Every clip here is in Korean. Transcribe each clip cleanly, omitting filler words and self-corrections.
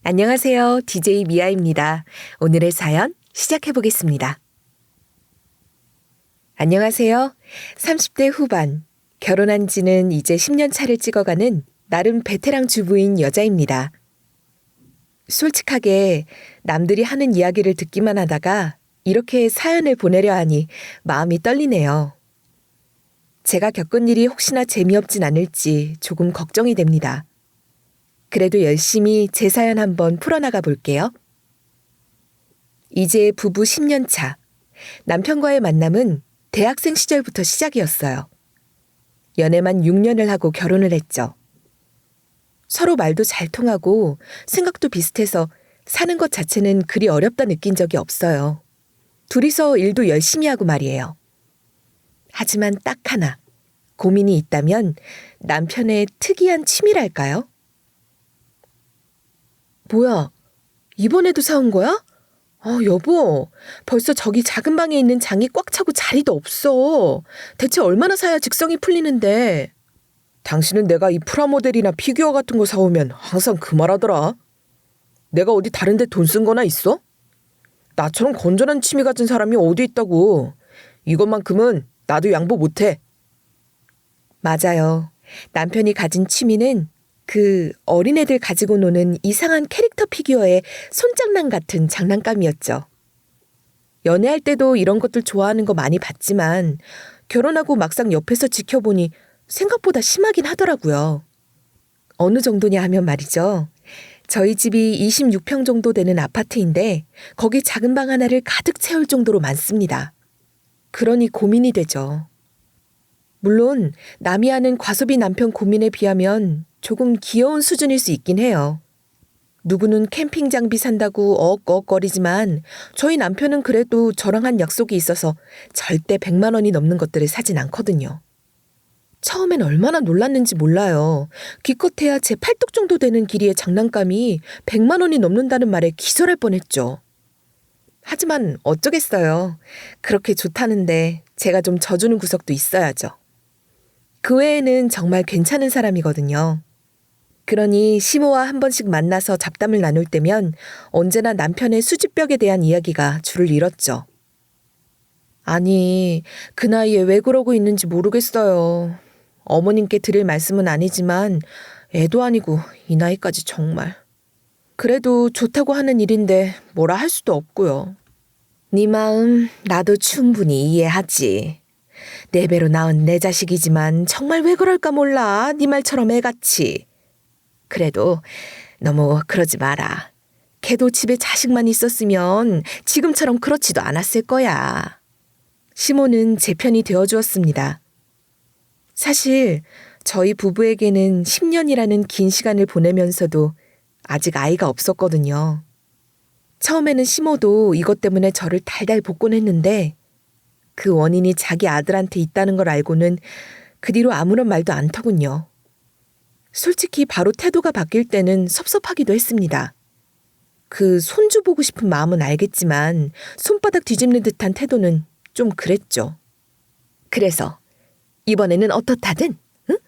안녕하세요. DJ 미아입니다. 오늘의 사연 시작해 보겠습니다. 안녕하세요. 30대 후반, 결혼한 지는 이제 10년 차를 찍어가는 나름 베테랑 주부인 여자입니다. 솔직하게 남들이 하는 이야기를 듣기만 하다가 이렇게 사연을 보내려 하니 마음이 떨리네요. 제가 겪은 일이 혹시나 재미없진 않을지 조금 걱정이 됩니다. 그래도 열심히 제 사연 한번 풀어나가 볼게요. 이제 부부 10년 차. 남편과의 만남은 대학생 시절부터 시작이었어요. 연애만 6년을 하고 결혼을 했죠. 서로 말도 잘 통하고 생각도 비슷해서 사는 것 자체는 그리 어렵다 느낀 적이 없어요. 둘이서 일도 열심히 하고 말이에요. 하지만 딱 하나, 고민이 있다면 남편의 특이한 취미랄까요? 뭐야, 이번에도 사온 거야? 여보, 벌써 저기 작은 방에 있는 장이 꽉 차고 자리도 없어. 대체 얼마나 사야 직성이 풀리는데. 당신은 내가 이 프라모델이나 피규어 같은 거 사오면 항상 그 말하더라. 내가 어디 다른 데 돈 쓴 거나 있어? 나처럼 건전한 취미 가진 사람이 어디 있다고. 이것만큼은 나도 양보 못해. 맞아요. 남편이 가진 취미는 그 어린애들 가지고 노는 이상한 캐릭터 피규어의 손장난 같은 장난감이었죠. 연애할 때도 이런 것들 좋아하는 거 많이 봤지만 결혼하고 막상 옆에서 지켜보니 생각보다 심하긴 하더라고요. 어느 정도냐 하면 말이죠. 저희 집이 26평 정도 되는 아파트인데 거기 작은 방 하나를 가득 채울 정도로 많습니다. 그러니 고민이 되죠. 물론 남이 하는 과소비 남편 고민에 비하면 조금 귀여운 수준일 수 있긴 해요. 누구는 캠핑 장비 산다고 어억거리지만 저희 남편은 그래도 저랑 한 약속이 있어서 절대 100만 원이 넘는 것들을 사진 않거든요. 처음엔 얼마나 놀랐는지 몰라요. 기껏해야 제 팔뚝 정도 되는 길이의 장난감이 100만 원이 넘는다는 말에 기절할 뻔했죠. 하지만 어쩌겠어요. 그렇게 좋다는데 제가 좀 져주는 구석도 있어야죠. 그 외에는 정말 괜찮은 사람이거든요. 그러니 시모와 한 번씩 만나서 잡담을 나눌 때면 언제나 남편의 수지벽에 대한 이야기가 줄을 잃었죠. 아니, 그 나이에 왜 그러고 있는지 모르겠어요. 어머님께 드릴 말씀은 아니지만 애도 아니고 이 나이까지 정말. 그래도 좋다고 하는 일인데 뭐라 할 수도 없고요. 네 마음 나도 충분히 이해하지. 내 배로 낳은 내 자식이지만 정말 왜 그럴까 몰라. 네 말처럼 애같이. 그래도 너무 그러지 마라. 걔도 집에 자식만 있었으면 지금처럼 그렇지도 않았을 거야. 시모는 제 편이 되어주었습니다. 사실 저희 부부에게는 10년이라는 긴 시간을 보내면서도 아직 아이가 없었거든요. 처음에는 시모도 이것 때문에 저를 달달 볶곤 했는데 그 원인이 자기 아들한테 있다는 걸 알고는 그 뒤로 아무런 말도 않더군요. 솔직히 바로 태도가 바뀔 때는 섭섭하기도 했습니다. 그 손주 보고 싶은 마음은 알겠지만 손바닥 뒤집는 듯한 태도는 좀 그랬죠. 그래서 이번에는 어떻다든? 응?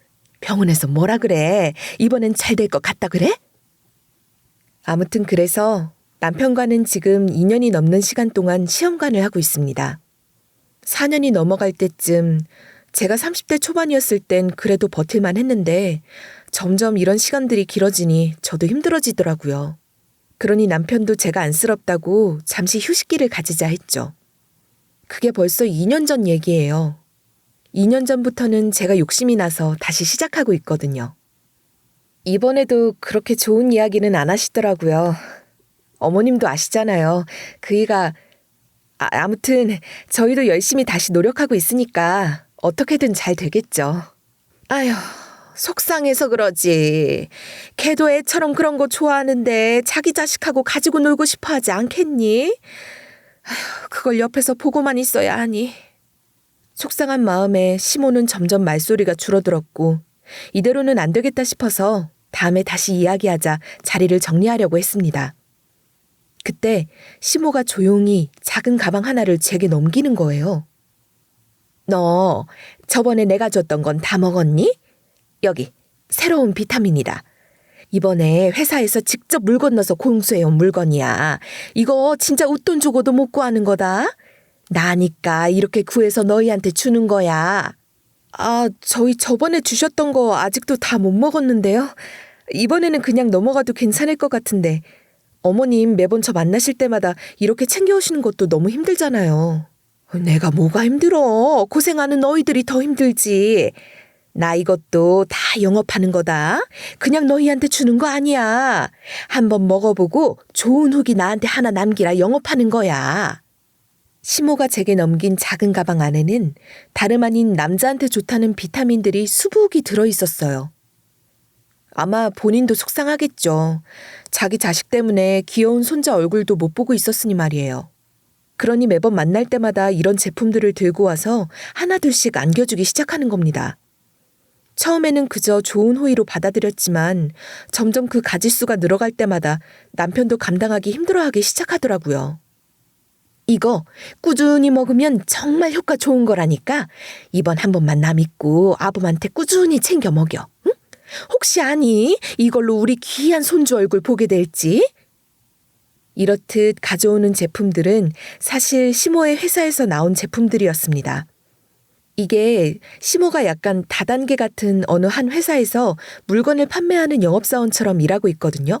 병원에서 뭐라 그래? 이번엔 잘 될 것 같다 그래? 아무튼 그래서 남편과는 지금 2년이 넘는 시간 동안 시험관을 하고 있습니다. 4년이 넘어갈 때쯤 제가 30대 초반이었을 땐 그래도 버틸만 했는데 점점 이런 시간들이 길어지니 저도 힘들어지더라고요. 그러니 남편도 제가 안쓰럽다고 잠시 휴식기를 가지자 했죠. 그게 벌써 2년 전 얘기예요. 2년 전부터는 제가 욕심이 나서 다시 시작하고 있거든요. 이번에도 그렇게 좋은 이야기는 안 하시더라고요. 어머님도 아시잖아요. 그이가 아무튼 저희도 열심히 다시 노력하고 있으니까 어떻게든 잘 되겠죠. 아휴, 속상해서 그러지. 걔도 애처럼 그런 거 좋아하는데 자기 자식하고 가지고 놀고 싶어 하지 않겠니? 아휴, 그걸 옆에서 보고만 있어야 하니. 속상한 마음에 시모는 점점 말소리가 줄어들었고 이대로는 안 되겠다 싶어서 다음에 다시 이야기하자 자리를 정리하려고 했습니다. 그때 시모가 조용히 작은 가방 하나를 제게 넘기는 거예요. 너 저번에 내가 줬던 건 다 먹었니? 여기 새로운 비타민이다. 이번에 회사에서 직접 물 건너서 공수해온 물건이야. 이거 진짜 웃돈 주고도 못 구하는 거다. 나니까 이렇게 구해서 너희한테 주는 거야. 아, 저희 저번에 주셨던 거 아직도 다 못 먹었는데요. 이번에는 그냥 넘어가도 괜찮을 것 같은데. 어머님 매번 저 만나실 때마다 이렇게 챙겨오시는 것도 너무 힘들잖아요. 내가 뭐가 힘들어. 고생하는 너희들이 더 힘들지. 나 이것도 다 영업하는 거다. 그냥 너희한테 주는 거 아니야. 한번 먹어보고 좋은 후기 나한테 하나 남기라 영업하는 거야. 시모가 제게 넘긴 작은 가방 안에는 다름 아닌 남자한테 좋다는 비타민들이 수북이 들어있었어요. 아마 본인도 속상하겠죠. 자기 자식 때문에 귀여운 손자 얼굴도 못 보고 있었으니 말이에요. 그러니 매번 만날 때마다 이런 제품들을 들고 와서 하나둘씩 안겨주기 시작하는 겁니다. 처음에는 그저 좋은 호의로 받아들였지만 점점 그 가짓수가 늘어갈 때마다 남편도 감당하기 힘들어하기 시작하더라고요. 이거 꾸준히 먹으면 정말 효과 좋은 거라니까 이번 한 번만 나 믿고 아범한테 꾸준히 챙겨 먹여. 응? 혹시 아니? 이걸로 우리 귀한 손주 얼굴 보게 될지? 이렇듯 가져오는 제품들은 사실 시모의 회사에서 나온 제품들이었습니다. 이게 시모가 약간 다단계 같은 어느 한 회사에서 물건을 판매하는 영업사원처럼 일하고 있거든요.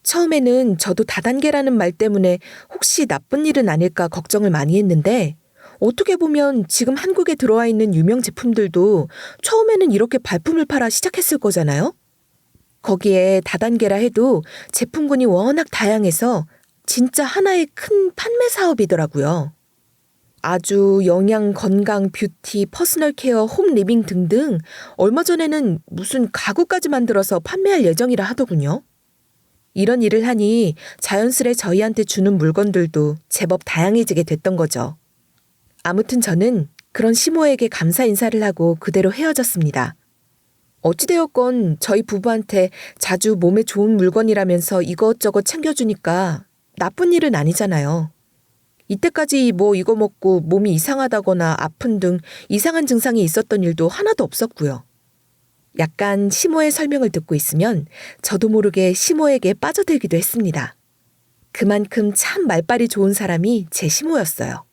처음에는 저도 다단계라는 말 때문에 혹시 나쁜 일은 아닐까 걱정을 많이 했는데 어떻게 보면 지금 한국에 들어와 있는 유명 제품들도 처음에는 이렇게 발품을 팔아 시작했을 거잖아요. 거기에 다단계라 해도 제품군이 워낙 다양해서 진짜 하나의 큰 판매 사업이더라고요. 아주 영양, 건강, 뷰티, 퍼스널 케어, 홈 리빙 등등 얼마 전에는 무슨 가구까지 만들어서 판매할 예정이라 하더군요. 이런 일을 하니 자연스레 저희한테 주는 물건들도 제법 다양해지게 됐던 거죠. 아무튼 저는 그런 시모에게 감사 인사를 하고 그대로 헤어졌습니다. 어찌되었건 저희 부부한테 자주 몸에 좋은 물건이라면서 이것저것 챙겨주니까 나쁜 일은 아니잖아요. 이때까지 뭐 이거 먹고 몸이 이상하다거나 아픈 등 이상한 증상이 있었던 일도 하나도 없었고요. 약간 시모의 설명을 듣고 있으면 저도 모르게 시모에게 빠져들기도 했습니다. 그만큼 참 말빨이 좋은 사람이 제 시모였어요.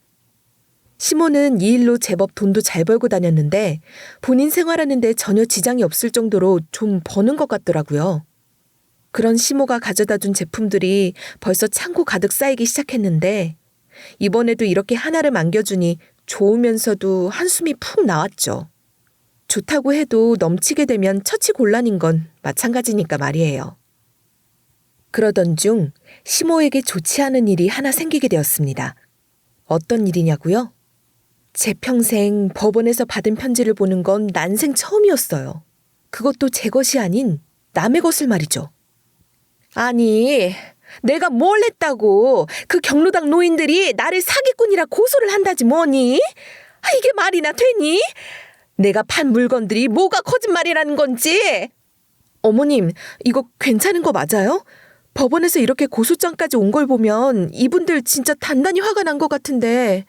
시모는 이 일로 제법 돈도 잘 벌고 다녔는데 본인 생활하는데 전혀 지장이 없을 정도로 좀 버는 것 같더라고요. 그런 시모가 가져다 준 제품들이 벌써 창고 가득 쌓이기 시작했는데 이번에도 이렇게 하나를 안겨주니 좋으면서도 한숨이 푹 나왔죠. 좋다고 해도 넘치게 되면 처치곤란인 건 마찬가지니까 말이에요. 그러던 중 시모에게 좋지 않은 일이 하나 생기게 되었습니다. 어떤 일이냐고요? 제 평생 법원에서 받은 편지를 보는 건 난생 처음이었어요. 그것도 제 것이 아닌 남의 것을 말이죠. 아니, 내가 뭘 했다고 그 경로당 노인들이 나를 사기꾼이라 고소를 한다지 뭐니? 이게 말이나 되니? 내가 판 물건들이 뭐가 거짓말이라는 건지. 어머님, 이거 괜찮은 거 맞아요? 법원에서 이렇게 고소장까지 온 걸 보면 이분들 진짜 단단히 화가 난 것 같은데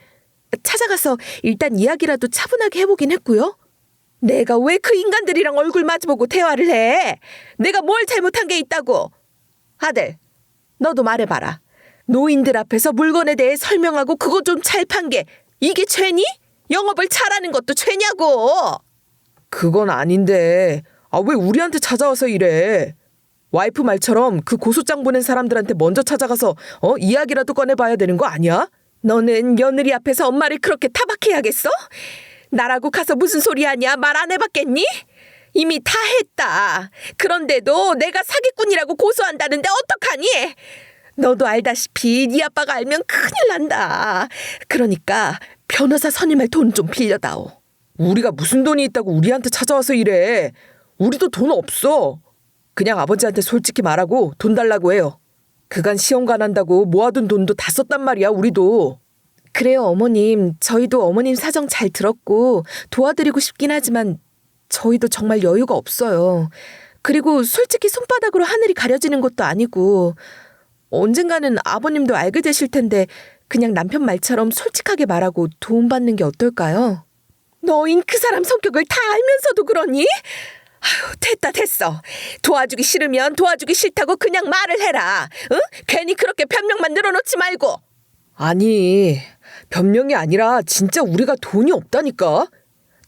찾아가서 일단 이야기라도 차분하게 해보긴 했고요. 내가 왜 그 인간들이랑 얼굴 마주보고 대화를 해? 내가 뭘 잘못한 게 있다고? 아들, 너도 말해봐라. 노인들 앞에서 물건에 대해 설명하고 그거 좀 잘 판 게 이게 죄니? 영업을 잘하는 것도 죄냐고. 그건 아닌데 왜 우리한테 찾아와서 이래? 와이프 말처럼 그 고소장 보낸 사람들한테 먼저 찾아가서 이야기라도 꺼내봐야 되는 거 아니야? 너는 며느리 앞에서 엄마를 그렇게 타박해야겠어? 나라고 가서 무슨 소리 하냐? 말 안 해봤겠니? 이미 다 했다. 그런데도 내가 사기꾼이라고 고소한다는데 어떡하니? 너도 알다시피 네 아빠가 알면 큰일 난다. 그러니까 변호사 선임할 돈 좀 빌려다오. 우리가 무슨 돈이 있다고 우리한테 찾아와서 이래. 우리도 돈 없어. 그냥 아버지한테 솔직히 말하고 돈 달라고 해요. 그간 시험관 한다고 모아둔 돈도 다 썼단 말이야, 우리도. 그래요, 어머님. 저희도 어머님 사정 잘 들었고 도와드리고 싶긴 하지만 저희도 정말 여유가 없어요. 그리고 솔직히 손바닥으로 하늘이 가려지는 것도 아니고 언젠가는 아버님도 알게 되실 텐데 그냥 남편 말처럼 솔직하게 말하고 도움받는 게 어떨까요? 너인 그 사람 성격을 다 알면서도 그러니? 됐다 됐어. 도와주기 싫으면 도와주기 싫다고 그냥 말을 해라. 응? 괜히 그렇게 변명만 늘어놓지 말고. 아니, 변명이 아니라 진짜 우리가 돈이 없다니까.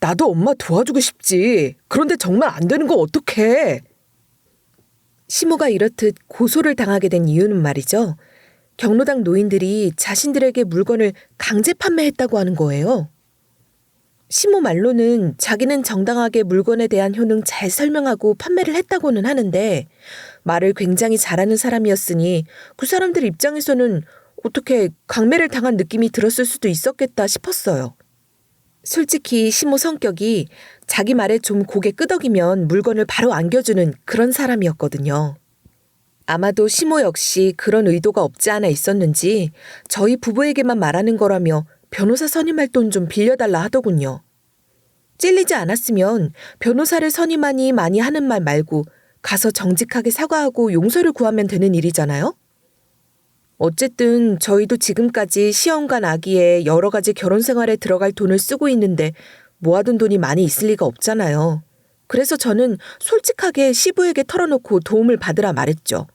나도 엄마 도와주고 싶지. 그런데 정말 안 되는 거 어떡해. 시모가 이렇듯 고소를 당하게 된 이유는 말이죠. 경로당 노인들이 자신들에게 물건을 강제 판매했다고 하는 거예요. 시모 말로는 자기는 정당하게 물건에 대한 효능 잘 설명하고 판매를 했다고는 하는데 말을 굉장히 잘하는 사람이었으니 그 사람들 입장에서는 어떻게 강매를 당한 느낌이 들었을 수도 있었겠다 싶었어요. 솔직히 시모 성격이 자기 말에 좀 고개 끄덕이면 물건을 바로 안겨주는 그런 사람이었거든요. 아마도 시모 역시 그런 의도가 없지 않아 있었는지 저희 부부에게만 말하는 거라며 변호사 선임할 돈 좀 빌려달라 하더군요. 찔리지 않았으면 변호사를 선임하니 많이 하는 말 말고 가서 정직하게 사과하고 용서를 구하면 되는 일이잖아요? 어쨌든 저희도 지금까지 시험관 아기에 여러 가지 결혼 생활에 들어갈 돈을 쓰고 있는데 모아둔 돈이 많이 있을 리가 없잖아요. 그래서 저는 솔직하게 시부에게 털어놓고 도움을 받으라 말했죠.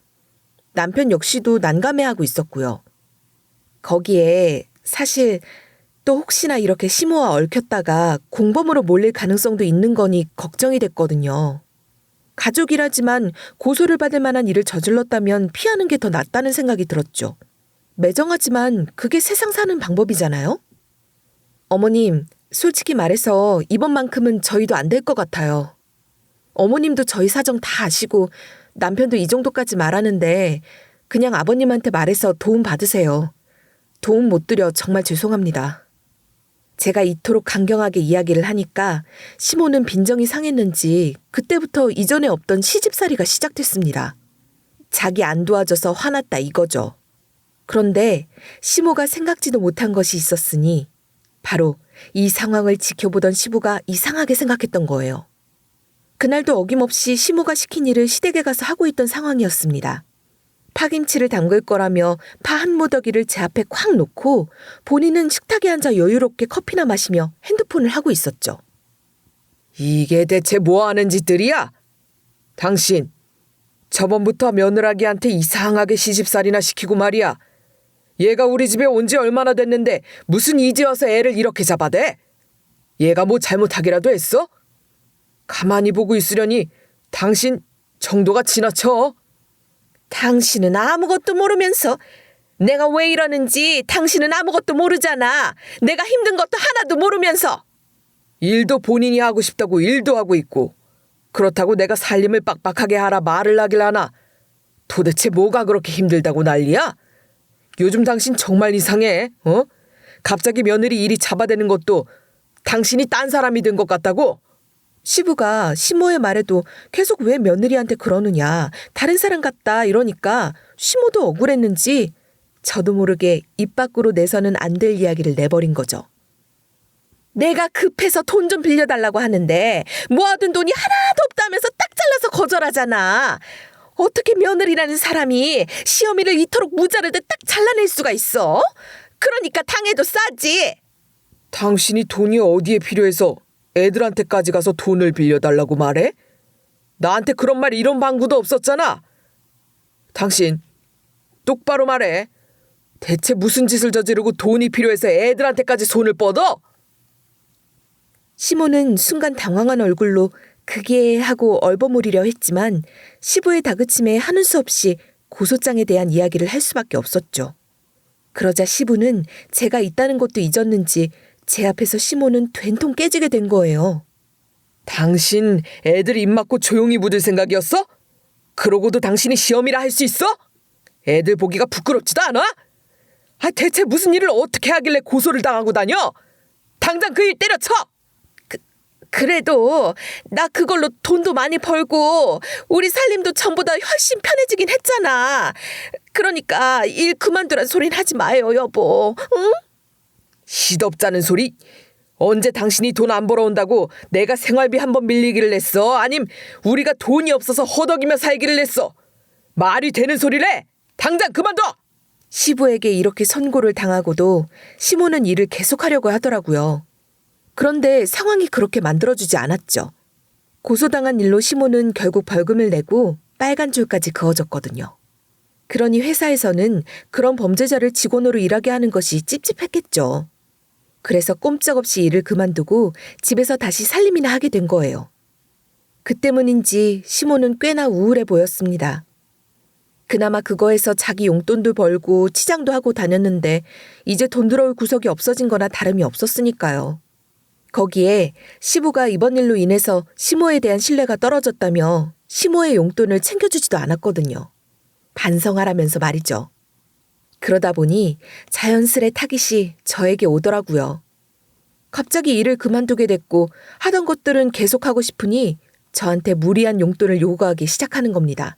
남편 역시도 난감해하고 있었고요. 거기에 사실 또 혹시나 이렇게 시모와 얽혔다가 공범으로 몰릴 가능성도 있는 거니 걱정이 됐거든요. 가족이라지만 고소를 받을 만한 일을 저질렀다면 피하는 게 더 낫다는 생각이 들었죠. 매정하지만 그게 세상 사는 방법이잖아요? 어머님, 솔직히 말해서 이번만큼은 저희도 안 될 것 같아요. 어머님도 저희 사정 다 아시고 남편도 이 정도까지 말하는데 그냥 아버님한테 말해서 도움 받으세요. 도움 못 드려 정말 죄송합니다. 제가 이토록 강경하게 이야기를 하니까 시모는 빈정이 상했는지 그때부터 이전에 없던 시집살이가 시작됐습니다. 자기 안 도와줘서 화났다 이거죠. 그런데 시모가 생각지도 못한 것이 있었으니 바로 이 상황을 지켜보던 시부가 이상하게 생각했던 거예요. 그날도 어김없이 시모가 시킨 일을 시댁에 가서 하고 있던 상황이었습니다. 파김치를 담글 거라며 파 한 모더기를 제 앞에 콱 놓고 본인은 식탁에 앉아 여유롭게 커피나 마시며 핸드폰을 하고 있었죠. 이게 대체 뭐 하는 짓들이야? 당신, 저번부터 며느라기한테 이상하게 시집살이나 시키고 말이야. 얘가 우리 집에 온 지 얼마나 됐는데 무슨 이제 와서 애를 이렇게 잡아대? 얘가 뭐 잘못하기라도 했어? 가만히 보고 있으려니 당신 정도가 지나쳐. 당신은 아무것도 모르면서 내가 왜 이러는지 당신은 아무것도 모르잖아. 내가 힘든 것도 하나도 모르면서. 일도 본인이 하고 싶다고 일도 하고 있고 그렇다고 내가 살림을 빡빡하게 하라 말을 하길 하나. 도대체 뭐가 그렇게 힘들다고 난리야? 요즘 당신 정말 이상해. 갑자기 며느리 일이 잡아대는 것도 당신이 딴 사람이 된 것 같다고? 시부가 시모의 말에도 계속 왜 며느리한테 그러느냐, 다른 사람 같다 이러니까 시모도 억울했는지 저도 모르게 입 밖으로 내서는 안 될 이야기를 내버린 거죠. 내가 급해서 돈 좀 빌려달라고 하는데 모아둔 돈이 하나도 없다면서 딱 잘라서 거절하잖아. 어떻게 며느리라는 사람이 시어미를 이토록 무자르듯 딱 잘라낼 수가 있어? 그러니까 당해도 싸지. 당신이 돈이 어디에 필요해서 애들한테까지 가서 돈을 빌려달라고 말해? 나한테 그런 말 이런 방구도 없었잖아. 당신 똑바로 말해. 대체 무슨 짓을 저지르고 돈이 필요해서 애들한테까지 손을 뻗어? 시모는 순간 당황한 얼굴로 그게 하고 얼버무리려 했지만 시부의 다그침에 하는 수 없이 고소장에 대한 이야기를 할 수밖에 없었죠. 그러자 시부는 제가 있다는 것도 잊었는지 제 앞에서 시모는 된통 깨지게 된 거예요. 당신 애들 입 막고 조용히 묻을 생각이었어? 그러고도 당신이 시험이라 할 수 있어? 애들 보기가 부끄럽지도 않아? 대체 무슨 일을 어떻게 하길래 고소를 당하고 다녀? 당장 그 일 때려쳐! 그래도 나 그걸로 돈도 많이 벌고 우리 살림도 전보다 훨씬 편해지긴 했잖아. 그러니까 일 그만두란 소린 하지 마요, 여보. 응? 시덥잖은 소리? 언제 당신이 돈 안 벌어온다고 내가 생활비 한번 밀리기를 했어? 아님 우리가 돈이 없어서 허덕이며 살기를 했어? 말이 되는 소리를 해! 당장 그만둬! 시부에게 이렇게 선고를 당하고도 시모는 일을 계속하려고 하더라고요. 그런데 상황이 그렇게 만들어주지 않았죠. 고소당한 일로 시모는 결국 벌금을 내고 빨간 줄까지 그어졌거든요. 그러니 회사에서는 그런 범죄자를 직원으로 일하게 하는 것이 찝찝했겠죠. 그래서 꼼짝없이 일을 그만두고 집에서 다시 살림이나 하게 된 거예요. 그 때문인지 시모는 꽤나 우울해 보였습니다. 그나마 그거에서 자기 용돈도 벌고 치장도 하고 다녔는데 이제 돈 들어올 구석이 없어진 거나 다름이 없었으니까요. 거기에 시부가 이번 일로 인해서 시모에 대한 신뢰가 떨어졌다며 시모의 용돈을 챙겨주지도 않았거든요. 반성하라면서 말이죠. 그러다 보니 자연스레 타깃이 저에게 오더라고요. 갑자기 일을 그만두게 됐고 하던 것들은 계속하고 싶으니 저한테 무리한 용돈을 요구하기 시작하는 겁니다.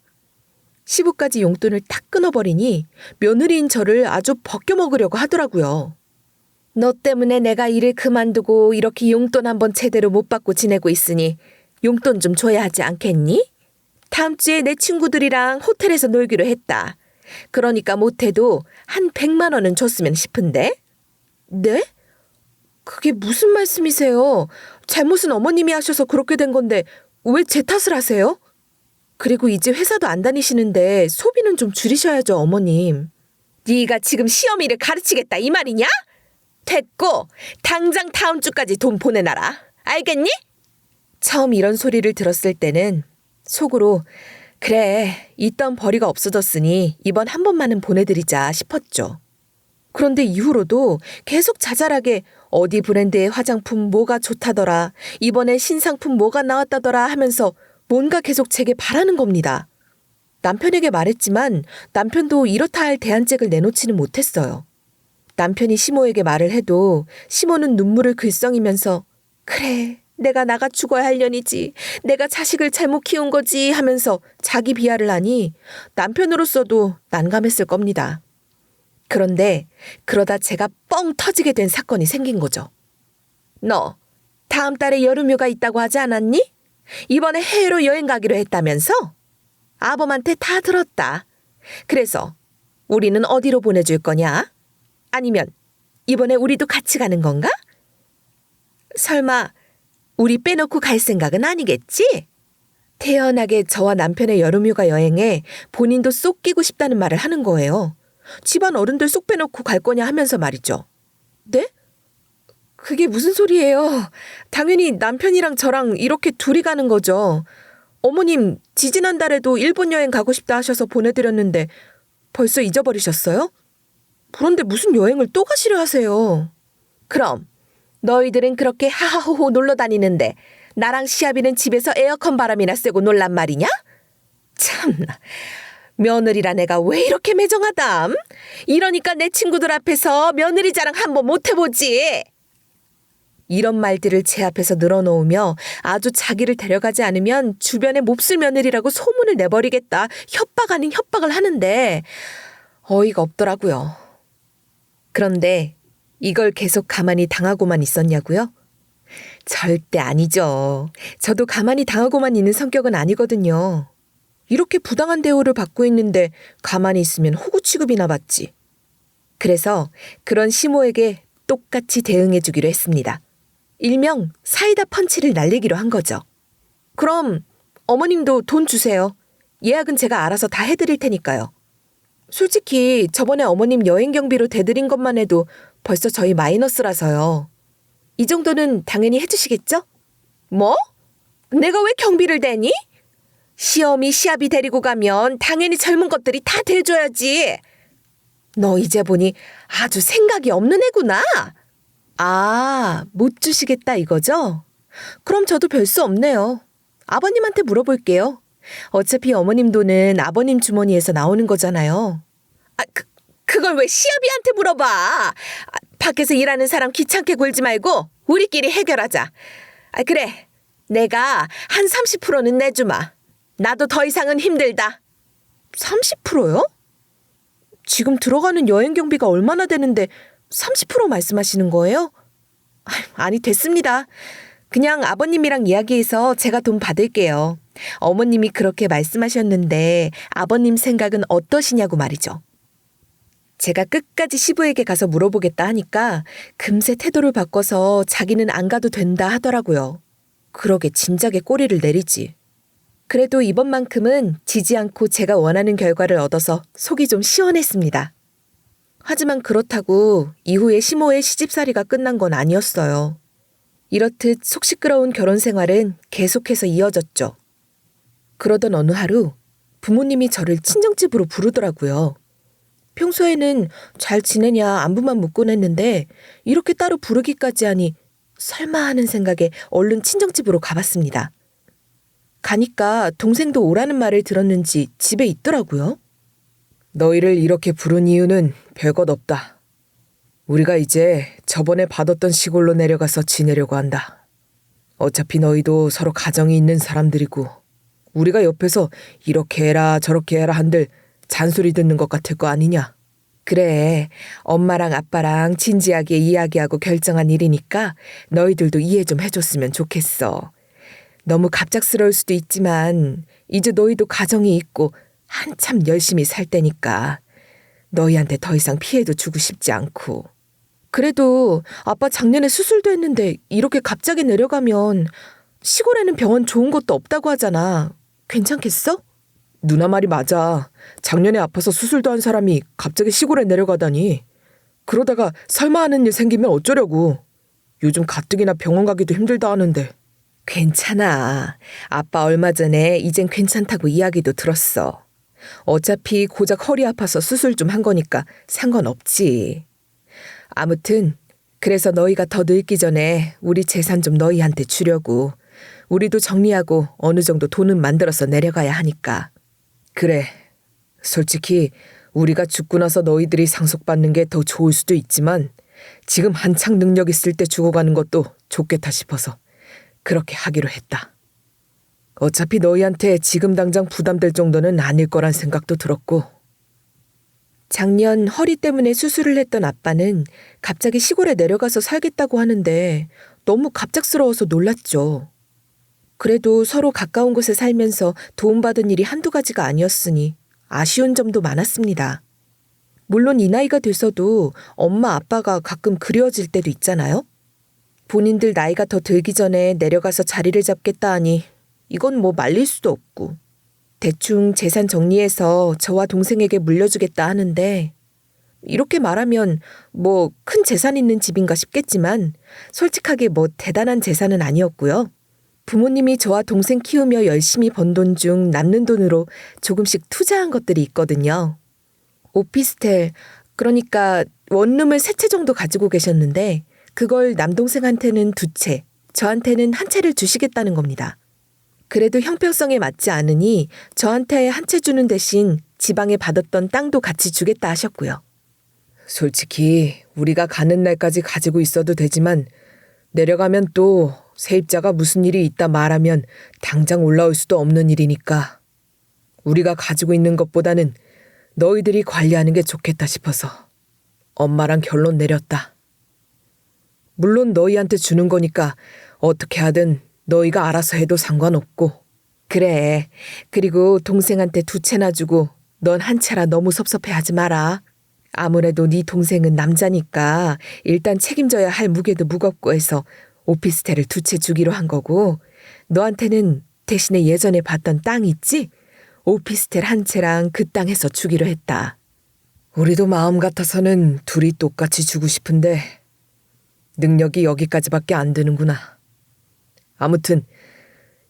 시부까지 용돈을 탁 끊어버리니 며느리인 저를 아주 벗겨먹으려고 하더라고요. 너 때문에 내가 일을 그만두고 이렇게 용돈 한번 제대로 못 받고 지내고 있으니 용돈 좀 줘야 하지 않겠니? 다음 주에 내 친구들이랑 호텔에서 놀기로 했다. 그러니까 못해도 한 100만 원은 줬으면 싶은데? 네? 그게 무슨 말씀이세요? 잘못은 어머님이 하셔서 그렇게 된 건데 왜 제 탓을 하세요? 그리고 이제 회사도 안 다니시는데 소비는 좀 줄이셔야죠, 어머님. 네가 지금 시어미를 가르치겠다 이 말이냐? 됐고 당장 다음 주까지 돈 보내놔라. 알겠니? 처음 이런 소리를 들었을 때는 속으로 그래, 있던 벌이가 없어졌으니 이번 한 번만은 보내드리자 싶었죠. 그런데 이후로도 계속 자잘하게 어디 브랜드의 화장품 뭐가 좋다더라, 이번에 신상품 뭐가 나왔다더라 하면서 뭔가 계속 제게 바라는 겁니다. 남편에게 말했지만 남편도 이렇다 할 대안책을 내놓지는 못했어요. 남편이 시모에게 말을 해도 시모는 눈물을 글썽이면서 그래, 내가 나가 죽어야 할 년이지. 내가 자식을 잘못 키운 거지 하면서 자기 비하를 하니 남편으로서도 난감했을 겁니다. 그런데 그러다 제가 뻥 터지게 된 사건이 생긴 거죠. 너 다음 달에 여름휴가 있다고 하지 않았니? 이번에 해외로 여행 가기로 했다면서? 아범한테 다 들었다. 그래서 우리는 어디로 보내줄 거냐? 아니면 이번에 우리도 같이 가는 건가? 설마 우리 빼놓고 갈 생각은 아니겠지? 태연하게 저와 남편의 여름휴가 여행에 본인도 쏙 끼고 싶다는 말을 하는 거예요. 집안 어른들 쏙 빼놓고 갈 거냐 하면서 말이죠. 네? 그게 무슨 소리예요? 당연히 남편이랑 저랑 이렇게 둘이 가는 거죠. 어머님 지지난달에도 일본 여행 가고 싶다 하셔서 보내드렸는데 벌써 잊어버리셨어요? 그런데 무슨 여행을 또 가시려 하세요? 그럼 너희들은 그렇게 하하호호 놀러 다니는데 나랑 시아비는 집에서 에어컨 바람이나 쐬고 놀란 말이냐? 참나, 며느리란 애가 왜 이렇게 매정하담? 이러니까 내 친구들 앞에서 며느리 자랑 한번 못 해보지. 이런 말들을 제 앞에서 늘어놓으며 아주 자기를 데려가지 않으면 주변에 몹쓸 며느리라고 소문을 내버리겠다, 협박 아닌 협박을 하는데 어이가 없더라고요. 그런데 이걸 계속 가만히 당하고만 있었냐고요? 절대 아니죠. 저도 가만히 당하고만 있는 성격은 아니거든요. 이렇게 부당한 대우를 받고 있는데 가만히 있으면 호구 취급이나 받지. 그래서 그런 시모에게 똑같이 대응해 주기로 했습니다. 일명 사이다 펀치를 날리기로 한 거죠. 그럼 어머님도 돈 주세요. 예약은 제가 알아서 다 해드릴 테니까요. 솔직히 저번에 어머님 여행 경비로 대드린 것만 해도 벌써 저희 마이너스라서요. 이 정도는 당연히 해주시겠죠? 뭐? 내가 왜 경비를 대니? 시어미 시아비 데리고 가면 당연히 젊은 것들이 다 대줘야지. 너 이제 보니 아주 생각이 없는 애구나. 아, 못 주시겠다 이거죠? 그럼 저도 별 수 없네요. 아버님한테 물어볼게요. 어차피 어머님 돈은 아버님 주머니에서 나오는 거잖아요. 아, 그걸 왜 시아비한테 물어봐? 밖에서 일하는 사람 귀찮게 굴지 말고 우리끼리 해결하자. 그래, 내가 한 30%는 내주마. 나도 더 이상은 힘들다. 30%요? 지금 들어가는 여행 경비가 얼마나 되는데 30% 말씀하시는 거예요? 아니, 됐습니다. 그냥 아버님이랑 이야기해서 제가 돈 받을게요. 어머님이 그렇게 말씀하셨는데 아버님 생각은 어떠시냐고 말이죠. 제가 끝까지 시부에게 가서 물어보겠다 하니까 금세 태도를 바꿔서 자기는 안 가도 된다 하더라고요. 그러게 진작에 꼬리를 내리지. 그래도 이번만큼은 지지 않고 제가 원하는 결과를 얻어서 속이 좀 시원했습니다. 하지만 그렇다고 이후에 시모의 시집살이가 끝난 건 아니었어요. 이렇듯 속 시끄러운 결혼 생활은 계속해서 이어졌죠. 그러던 어느 하루 부모님이 저를 친정집으로 부르더라고요. 평소에는 잘 지내냐 안부만 묻곤 했는데 이렇게 따로 부르기까지 하니 설마 하는 생각에 얼른 친정집으로 가봤습니다. 가니까 동생도 오라는 말을 들었는지 집에 있더라고요. 너희를 이렇게 부른 이유는 별것 없다. 우리가 이제 저번에 받았던 시골로 내려가서 지내려고 한다. 어차피 너희도 서로 가정이 있는 사람들이고 우리가 옆에서 이렇게 해라 저렇게 해라 한들 잔소리 듣는 것 같을 거 아니냐. 그래, 엄마랑 아빠랑 진지하게 이야기하고 결정한 일이니까 너희들도 이해 좀 해줬으면 좋겠어. 너무 갑작스러울 수도 있지만 이제 너희도 가정이 있고 한참 열심히 살 때니까 너희한테 더 이상 피해도 주고 싶지 않고. 그래도 아빠 작년에 수술도 했는데 이렇게 갑자기 내려가면 시골에는 병원 좋은 것도 없다고 하잖아. 괜찮겠어? 누나 말이 맞아. 작년에 아파서 수술도 한 사람이 갑자기 시골에 내려가다니. 그러다가 설마 하는 일 생기면 어쩌려고. 요즘 가뜩이나 병원 가기도 힘들다 하는데. 괜찮아. 아빠 얼마 전에 이젠 괜찮다고 이야기도 들었어. 어차피 고작 허리 아파서 수술 좀 한 거니까 상관없지. 아무튼 그래서 너희가 더 늙기 전에 우리 재산 좀 너희한테 주려고. 우리도 정리하고 어느 정도 돈은 만들어서 내려가야 하니까. 그래. 솔직히 우리가 죽고 나서 너희들이 상속받는 게 더 좋을 수도 있지만 지금 한창 능력 있을 때 죽어가는 것도 좋겠다 싶어서 그렇게 하기로 했다. 어차피 너희한테 지금 당장 부담될 정도는 아닐 거란 생각도 들었고. 작년 허리 때문에 수술을 했던 아빠는 갑자기 시골에 내려가서 살겠다고 하는데 너무 갑작스러워서 놀랐죠. 그래도 서로 가까운 곳에 살면서 도움받은 일이 한두 가지가 아니었으니 아쉬운 점도 많았습니다. 물론 이 나이가 돼서도 엄마 아빠가 가끔 그리워질 때도 있잖아요. 본인들 나이가 더 들기 전에 내려가서 자리를 잡겠다 하니 이건 뭐 말릴 수도 없고. 대충 재산 정리해서 저와 동생에게 물려주겠다 하는데 이렇게 말하면 뭐 큰 재산 있는 집인가 싶겠지만 솔직하게 뭐 대단한 재산은 아니었고요. 부모님이 저와 동생 키우며 열심히 번 돈 중 남는 돈으로 조금씩 투자한 것들이 있거든요. 오피스텔, 그러니까 원룸을 3채 정도 가지고 계셨는데 그걸 남동생한테는 2채, 저한테는 1채를 주시겠다는 겁니다. 그래도 형평성에 맞지 않으니 저한테 1채 주는 대신 지방에 받았던 땅도 같이 주겠다 하셨고요. 솔직히 우리가 가는 날까지 가지고 있어도 되지만 내려가면 또 세입자가 무슨 일이 있다 말하면 당장 올라올 수도 없는 일이니까 우리가 가지고 있는 것보다는 너희들이 관리하는 게 좋겠다 싶어서 엄마랑 결론 내렸다. 물론 너희한테 주는 거니까 어떻게 하든 너희가 알아서 해도 상관없고. 그래. 그리고 동생한테 2채나 주고 넌 1채라 너무 섭섭해하지 마라. 아무래도 네 동생은 남자니까 일단 책임져야 할 무게도 무겁고 해서 오피스텔을 2채 주기로 한 거고 너한테는 대신에 예전에 봤던 땅 있지? 오피스텔 1채랑 그 땅 해서 주기로 했다. 우리도 마음 같아서는 둘이 똑같이 주고 싶은데 능력이 여기까지밖에 안 되는구나. 아무튼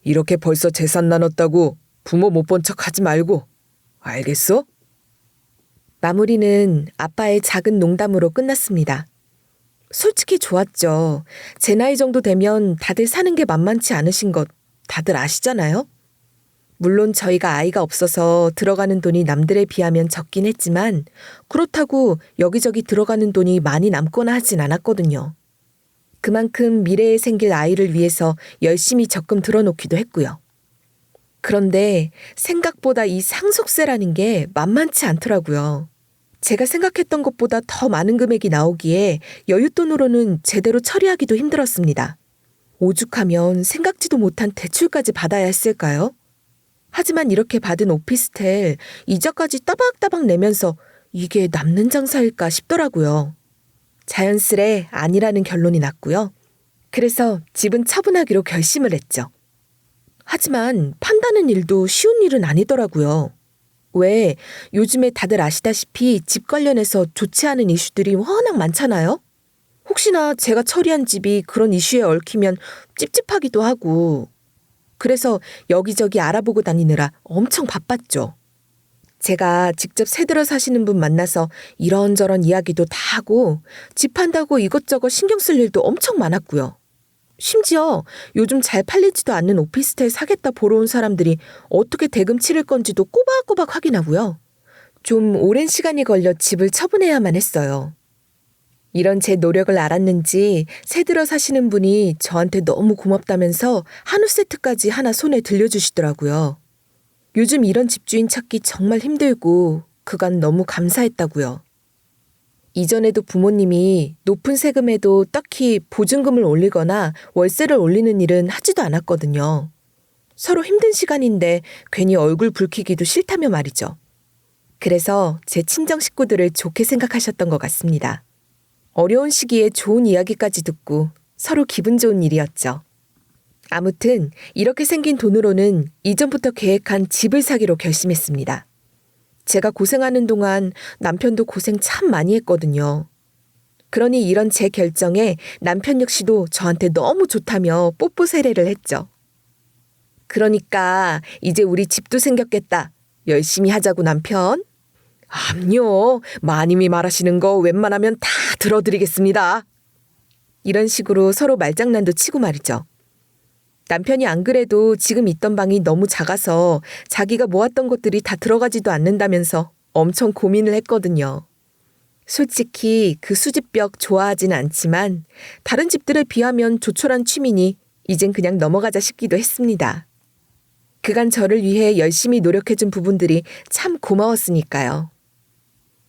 이렇게 벌써 재산 나눴다고 부모 못 본 척 하지 말고 알겠어? 마무리는 아빠의 작은 농담으로 끝났습니다. 솔직히 좋았죠. 제 나이 정도 되면 다들 사는 게 만만치 않으신 것 다들 아시잖아요? 물론 저희가 아이가 없어서 들어가는 돈이 남들에 비하면 적긴 했지만 그렇다고 여기저기 들어가는 돈이 많이 남거나 하진 않았거든요. 그만큼 미래에 생길 아이를 위해서 열심히 적금 들어놓기도 했고요. 그런데 생각보다 이 상속세라는 게 만만치 않더라고요. 제가 생각했던 것보다 더 많은 금액이 나오기에 여윳돈으로는 제대로 처리하기도 힘들었습니다. 오죽하면 생각지도 못한 대출까지 받아야 했을까요? 하지만 이렇게 받은 오피스텔 이자까지 따박따박 내면서 이게 남는 장사일까 싶더라고요. 자연스레 아니라는 결론이 났고요. 그래서 집은 처분하기로 결심을 했죠. 하지만 판다는 일도 쉬운 일은 아니더라고요. 왜 요즘에 다들 아시다시피 집 관련해서 좋지 않은 이슈들이 워낙 많잖아요? 혹시나 제가 처리한 집이 그런 이슈에 얽히면 찝찝하기도 하고. 그래서 여기저기 알아보고 다니느라 엄청 바빴죠. 제가 직접 새들어 사시는 분 만나서 이런저런 이야기도 다 하고 집 판다고 이것저것 신경 쓸 일도 엄청 많았고요. 심지어 요즘 잘 팔리지도 않는 오피스텔 사겠다 보러 온 사람들이 어떻게 대금 치를 건지도 꼬박꼬박 확인하고요. 좀 오랜 시간이 걸려 집을 처분해야만 했어요. 이런 제 노력을 알았는지 새들어 사시는 분이 저한테 너무 고맙다면서 한우 세트까지 하나 손에 들려주시더라고요. 요즘 이런 집주인 찾기 정말 힘들고 그간 너무 감사했다고요. 이전에도 부모님이 높은 세금에도 딱히 보증금을 올리거나 월세를 올리는 일은 하지도 않았거든요. 서로 힘든 시간인데 괜히 얼굴 붉히기도 싫다며 말이죠. 그래서 제 친정 식구들을 좋게 생각하셨던 것 같습니다. 어려운 시기에 좋은 이야기까지 듣고 서로 기분 좋은 일이었죠. 아무튼 이렇게 생긴 돈으로는 이전부터 계획한 집을 사기로 결심했습니다. 제가 고생하는 동안 남편도 고생 참 많이 했거든요. 그러니 이런 제 결정에 남편 역시도 저한테 너무 좋다며 뽀뽀 세례를 했죠. 그러니까 이제 우리 집도 생겼겠다. 열심히 하자고 남편. 암요, 마님이 말하시는 거 웬만하면 다 들어드리겠습니다. 이런 식으로 서로 말장난도 치고 말이죠. 남편이 안 그래도 지금 있던 방이 너무 작아서 자기가 모았던 것들이 다 들어가지도 않는다면서 엄청 고민을 했거든요. 솔직히 그 수집벽 좋아하진 않지만 다른 집들에 비하면 조촐한 취미니 이젠 그냥 넘어가자 싶기도 했습니다. 그간 저를 위해 열심히 노력해준 부분들이 참 고마웠으니까요.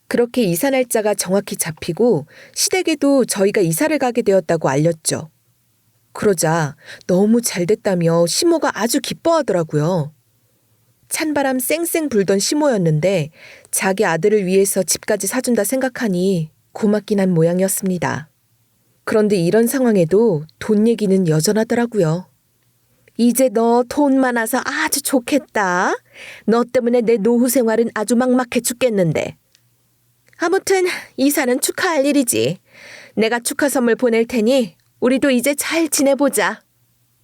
그렇게 이사 날짜가 정확히 잡히고 시댁에도 저희가 이사를 가게 되었다고 알렸죠. 그러자 너무 잘 됐다며 시모가 아주 기뻐하더라고요. 찬바람 쌩쌩 불던 시모였는데 자기 아들을 위해서 집까지 사준다 생각하니 고맙긴 한 모양이었습니다. 그런데 이런 상황에도 돈 얘기는 여전하더라고요. 이제 너 돈 많아서 아주 좋겠다. 너 때문에 내 노후 생활은 아주 막막해 죽겠는데. 아무튼 이사는 축하할 일이지. 내가 축하 선물 보낼 테니 우리도 이제 잘 지내보자.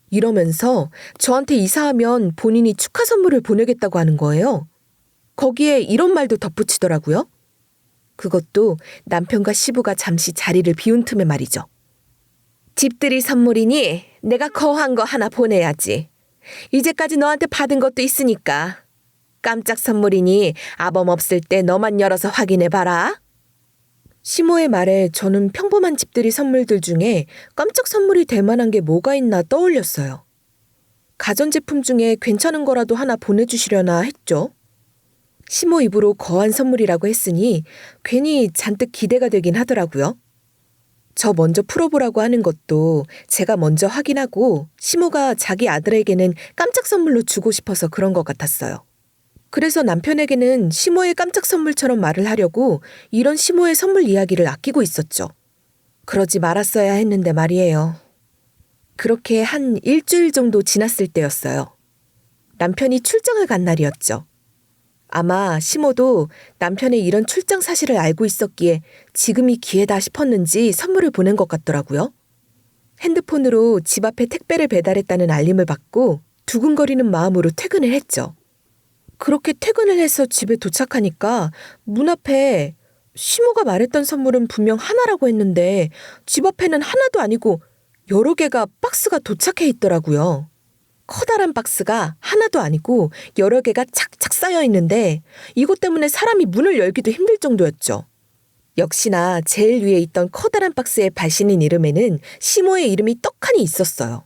이러면서 저한테 이사하면 본인이 축하 선물을 보내겠다고 하는 거예요. 거기에 이런 말도 덧붙이더라고요. 그것도 남편과 시부가 잠시 자리를 비운 틈에 말이죠. 집들이 선물이니 내가 거한 거 하나 보내야지. 이제까지 너한테 받은 것도 있으니까. 깜짝 선물이니 아범 없을 때 너만 열어서 확인해봐라. 시모의 말에 저는 평범한 집들이 선물들 중에 깜짝 선물이 될 만한 게 뭐가 있나 떠올렸어요. 가전제품 중에 괜찮은 거라도 하나 보내주시려나 했죠. 시모 입으로 거한 선물이라고 했으니 괜히 잔뜩 기대가 되긴 하더라고요. 저 먼저 풀어보라고 하는 것도 제가 먼저 확인하고 시모가 자기 아들에게는 깜짝 선물로 주고 싶어서 그런 것 같았어요. 그래서 남편에게는 시모의 깜짝 선물처럼 말을 하려고 이런 시모의 선물 이야기를 아끼고 있었죠. 그러지 말았어야 했는데 말이에요. 그렇게 한 일주일 정도 지났을 때였어요. 남편이 출장을 간 날이었죠. 아마 시모도 남편의 이런 출장 사실을 알고 있었기에 지금이 기회다 싶었는지 선물을 보낸 것 같더라고요. 핸드폰으로 집 앞에 택배를 배달했다는 알림을 받고 두근거리는 마음으로 퇴근을 했죠. 그렇게 퇴근을 해서 집에 도착하니까 문 앞에 시모가 말했던 선물은 분명 하나라고 했는데 집 앞에는 하나도 아니고 여러 개가 박스가 도착해 있더라고요. 커다란 박스가 하나도 아니고 여러 개가 착착 쌓여 있는데 이것 때문에 사람이 문을 열기도 힘들 정도였죠. 역시나 제일 위에 있던 커다란 박스에 발신인 이름에는 시모의 이름이 떡하니 있었어요.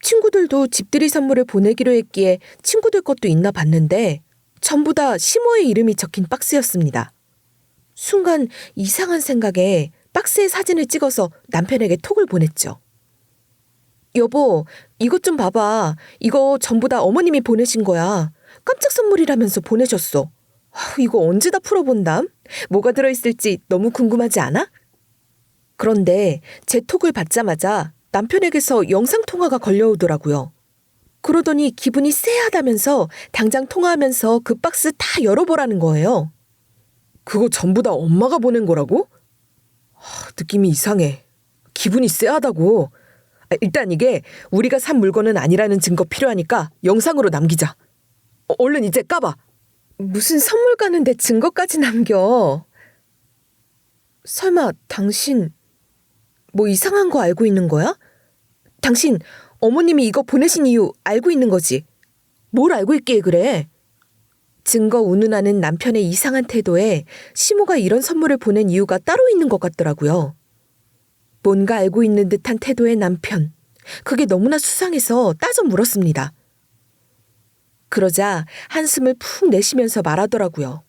친구들도 집들이 선물을 보내기로 했기에 친구들 것도 있나 봤는데 전부 다 시모의 이름이 적힌 박스였습니다. 순간 이상한 생각에 박스에 사진을 찍어서 남편에게 톡을 보냈죠. 여보, 이것 좀 봐봐. 이거 전부 다 어머님이 보내신 거야. 깜짝 선물이라면서 보내셨어. 이거 언제 다 풀어본담? 뭐가 들어있을지 너무 궁금하지 않아? 그런데 제 톡을 받자마자 남편에게서 영상통화가 걸려오더라고요. 그러더니 기분이 쎄하다면서 당장 통화하면서 그 박스 다 열어보라는 거예요. 그거 전부 다 엄마가 보낸 거라고? 느낌이 이상해. 기분이 쎄하다고. 일단 이게 우리가 산 물건은 아니라는 증거 필요하니까 영상으로 남기자. 얼른 이제 까봐. 무슨 선물 가는데 증거까지 남겨. 설마 당신 뭐 이상한 거 알고 있는 거야? 당신 어머님이 이거 보내신 이유 알고 있는 거지? 뭘 알고 있기에 그래? 증거 운운하는 남편의 이상한 태도에 시모가 이런 선물을 보낸 이유가 따로 있는 것 같더라고요. 뭔가 알고 있는 듯한 태도의 남편. 그게 너무나 수상해서 따져 물었습니다. 그러자 한숨을 푹 내쉬면서 말하더라고요.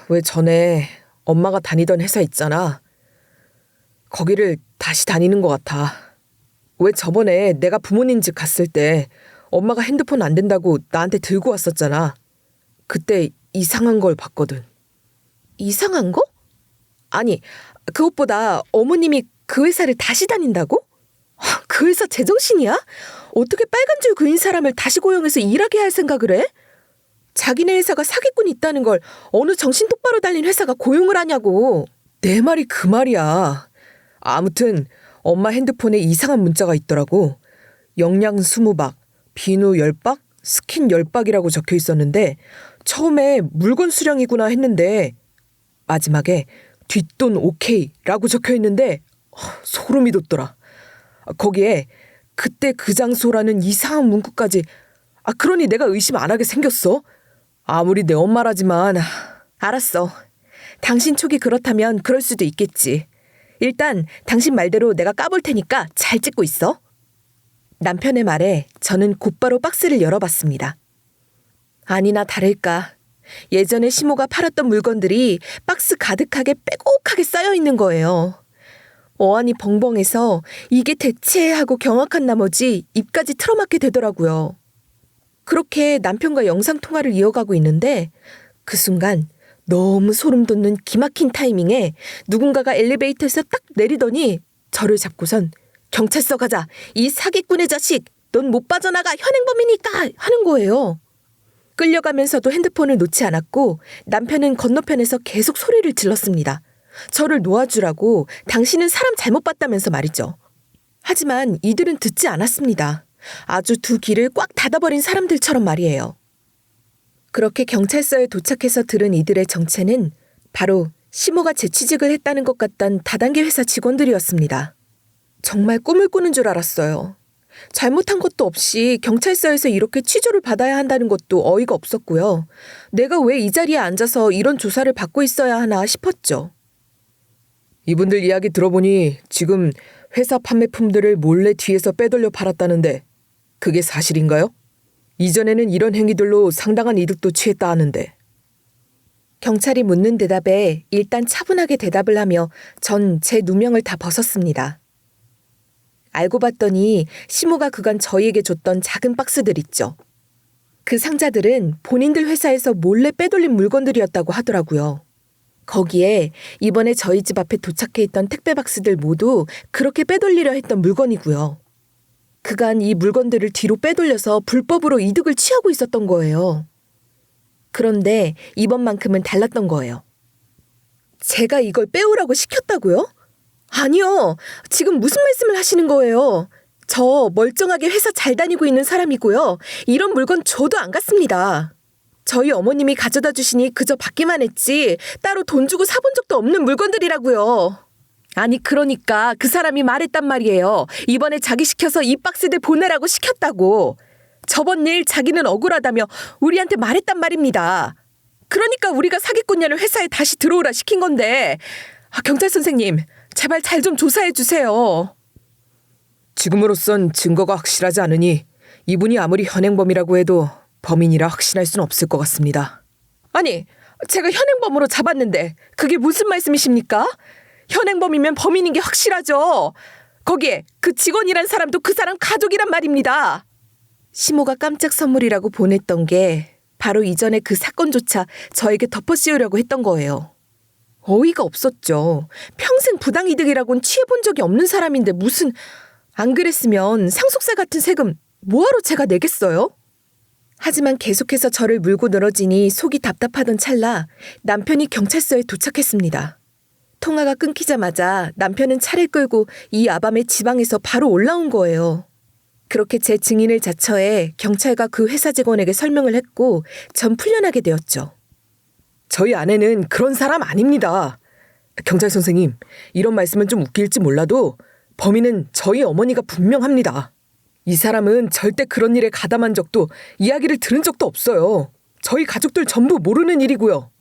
왜 전에 엄마가 다니던 회사 있잖아. 거기를 다시 다니는 것 같아. 왜 저번에 내가 부모님 집 갔을 때 엄마가 핸드폰 안 된다고 나한테 들고 왔었잖아. 그때 이상한 걸 봤거든. 이상한 거? 아니, 그것보다 어머님이 그 회사를 다시 다닌다고? 그 회사 제정신이야? 어떻게 빨간 줄 그인 사람을 다시 고용해서 일하게 할 생각을 해? 자기네 회사가 사기꾼이 있다는 걸 어느 정신 똑바로 달린 회사가 고용을 하냐고. 내 말이 그 말이야. 아무튼 엄마 핸드폰에 이상한 문자가 있더라고. 영양 20박, 비누 10박, 스킨 10박이라고 적혀 있었는데 처음에 물건 수령이구나 했는데 마지막에 뒷돈 오케이라고 적혀 있는데 소름이 돋더라. 거기에 그때 그 장소라는 이상한 문구까지. 그러니 내가 의심 안 하게 생겼어. 아무리 내 엄마라지만. 알았어. 당신 촉이 그렇다면 그럴 수도 있겠지. 일단 당신 말대로 내가 까볼 테니까 잘 찍고 있어. 남편의 말에 저는 곧바로 박스를 열어봤습니다. 아니나 다를까. 예전에 시모가 팔았던 물건들이 박스 가득하게 빼곡하게 쌓여있는 거예요. 어안이 벙벙해서 이게 대체 하고 경악한 나머지 입까지 틀어막게 되더라고요. 그렇게 남편과 영상통화를 이어가고 있는데 그 순간 너무 소름 돋는 기막힌 타이밍에 누군가가 엘리베이터에서 딱 내리더니 저를 잡고선 경찰서 가자. 이 사기꾼의 자식. 넌 못 빠져나가. 현행범이니까 하는 거예요. 끌려가면서도 핸드폰을 놓지 않았고 남편은 건너편에서 계속 소리를 질렀습니다. 저를 놓아주라고. 당신은 사람 잘못 봤다면서 말이죠. 하지만 이들은 듣지 않았습니다. 아주 두 귀를 꽉 닫아버린 사람들처럼 말이에요. 그렇게 경찰서에 도착해서 들은 이들의 정체는 바로 시모가 재취직을 했다는 것 같던 다단계 회사 직원들이었습니다. 정말 꿈을 꾸는 줄 알았어요. 잘못한 것도 없이 경찰서에서 이렇게 취조를 받아야 한다는 것도 어이가 없었고요. 내가 왜 이 자리에 앉아서 이런 조사를 받고 있어야 하나 싶었죠. 이분들 이야기 들어보니 지금 회사 판매품들을 몰래 뒤에서 빼돌려 팔았다는데 그게 사실인가요? 이전에는 이런 행위들로 상당한 이득도 취했다 하는데. 경찰이 묻는 대답에 일단 차분하게 대답을 하며 전 제 누명을 다 벗었습니다. 알고 봤더니 시모가 그간 저희에게 줬던 작은 박스들 있죠. 그 상자들은 본인들 회사에서 몰래 빼돌린 물건들이었다고 하더라고요. 거기에 이번에 저희 집 앞에 도착해 있던 택배 박스들 모두 그렇게 빼돌리려 했던 물건이고요. 그간 이 물건들을 뒤로 빼돌려서 불법으로 이득을 취하고 있었던 거예요. 그런데 이번만큼은 달랐던 거예요. 제가 이걸 빼오라고 시켰다고요? 아니요. 지금 무슨 말씀을 하시는 거예요? 저 멀쩡하게 회사 잘 다니고 있는 사람이고요. 이런 물건 줘도 안 갔습니다. 저희 어머님이 가져다 주시니 그저 받기만 했지 따로 돈 주고 사본 적도 없는 물건들이라고요. 아니 그러니까 그 사람이 말했단 말이에요. 이번에 자기 시켜서 이 박스들 보내라고 시켰다고. 저번 일 자기는 억울하다며 우리한테 말했단 말입니다. 그러니까 우리가 사기꾼녀를 회사에 다시 들어오라 시킨 건데. 경찰 선생님, 제발 잘 좀 조사해 주세요. 지금으로선 증거가 확실하지 않으니 이분이 아무리 현행범이라고 해도 범인이라 확신할 수는 없을 것 같습니다. 아니, 제가 현행범으로 잡았는데 그게 무슨 말씀이십니까? 현행범이면 범인인 게 확실하죠. 거기에 그 직원이란 사람도 그 사람 가족이란 말입니다. 시모가 깜짝 선물이라고 보냈던 게 바로 이전에 그 사건조차 저에게 덮어씌우려고 했던 거예요. 어이가 없었죠. 평생 부당이득이라곤 취해본 적이 없는 사람인데 무슨, 안 그랬으면 상속세 같은 세금 뭐하러 제가 내겠어요? 하지만 계속해서 저를 물고 늘어지니 속이 답답하던 찰나 남편이 경찰서에 도착했습니다. 통화가 끊기자마자 남편은 차를 끌고 이 아밤의 지방에서 바로 올라온 거예요. 그렇게 제 증인을 자처해 경찰과 그 회사 직원에게 설명을 했고 전 풀려나게 되었죠. 저희 아내는 그런 사람 아닙니다. 경찰 선생님, 이런 말씀은 좀 웃길지 몰라도 범인은 저희 어머니가 분명합니다. 이 사람은 절대 그런 일에 가담한 적도 이야기를 들은 적도 없어요. 저희 가족들 전부 모르는 일이고요.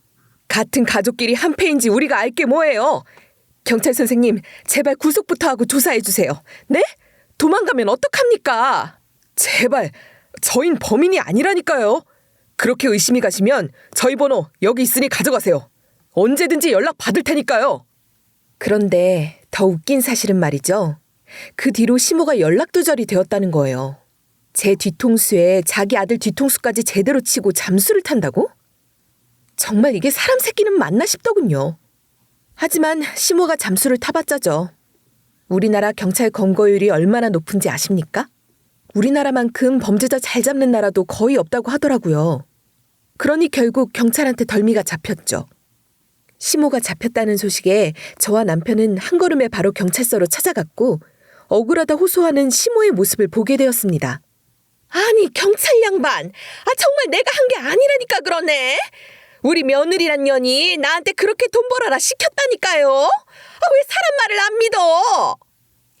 같은 가족끼리 한패인지 우리가 알 게 뭐예요. 경찰 선생님, 제발 구속부터 하고 조사해 주세요. 네? 도망가면 어떡합니까? 제발, 저흰 범인이 아니라니까요. 그렇게 의심이 가시면 저희 번호 여기 있으니 가져가세요. 언제든지 연락 받을 테니까요. 그런데 더 웃긴 사실은 말이죠. 그 뒤로 시모가 연락두절이 되었다는 거예요. 제 뒤통수에 자기 아들 뒤통수까지 제대로 치고 잠수를 탄다고? 정말 이게 사람 새끼는 맞나 싶더군요. 하지만 시모가 잠수를 타봤자죠. 우리나라 경찰 검거율이 얼마나 높은지 아십니까? 우리나라만큼 범죄자 잘 잡는 나라도 거의 없다고 하더라고요. 그러니 결국 경찰한테 덜미가 잡혔죠. 시모가 잡혔다는 소식에 저와 남편은 한 걸음에 바로 경찰서로 찾아갔고 억울하다 호소하는 시모의 모습을 보게 되었습니다. 아니 경찰 양반, 정말 내가 한 게 아니라니까 그러네. 우리 며느리란 년이 나한테 그렇게 돈 벌어라 시켰다니까요. 왜 사람 말을 안 믿어?